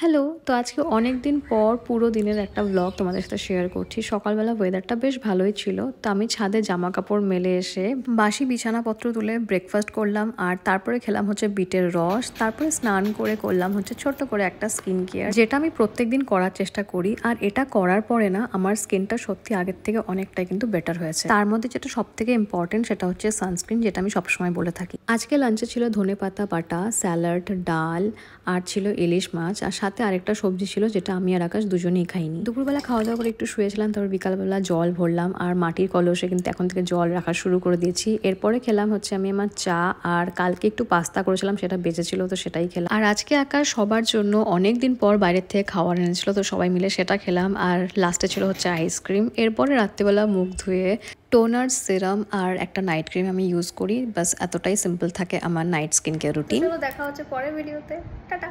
Hello, তো আজকে অনেক দিন পর পুরো দিনের একটা ব্লগ তোমাদের সাথে শেয়ার করছি। সকালবেলা ওয়েদারটা বেশ ভালোই ছিল। তো আমি ছাদে জামাকাপড় মেলে এসে বাসি বিছানাপত্র তুলে ব্রেকফাস্ট করলাম আর তারপরে খেলাম হচ্ছে বিটের রস। তারপরে স্নান করে করলাম হচ্ছে ছোট্ট করে একটা স্কিন কেয়ার, যেটা আমি প্রত্যেকদিন করার চেষ্টা করি। আর এটা করার পরে না আমার স্কিনটা সত্যি আগের থেকে অনেকটাই কিন্তু বেটার হয়েছে। তার মধ্যে যেটা সবথেকে ইম্পর্টেন্ট সেটা হচ্ছে সানস্ক্রিন, যেটা আমি সবসময় বলে থাকি। আজকে লাঞ্চে ছিল ধনেপাতা বাটা, স্যালাড, ডাল আর ছিল ইলিশ মাছ, আর সাথে আরেকটা সবজি ছিল যেটা আমি আর আকাশ দুজনেই খাইনি। দুপুরবেলা খাওয়া দাওয়া করে একটু শুয়েছিলাম, তারপর বিকালবেলা জল ভরলাম আর মাটির কলসে কিন্তু এখন থেকে জল রাখা শুরু করে দিয়েছি। এরপরে খেলাম হচ্ছে আমি আমার চা, আর কালকে একটু পাস্তা করেছিলাম সেটা বেঁচেছিল তো সেটাই খেলাম। আর আজকে আকাশ সবার জন্য অনেক দিন পর বাইরের থেকে খাবার এনেছিল, তো সবাই মিলে সেটা খেলাম। আর লাস্টে ছিল হচ্ছে আইসক্রিম। এরপরে রাত্রেবেলা মুখ ধুয়ে টোনার, সিরাম আর একটা নাইট ক্রিম আমি ইউজ করি। বাস এতটাই সিম্পল থাকে আমার নাইট স্কিন কেয়ার রুটিন। দেখা হচ্ছে পরের ভিডিওতে। টাটা।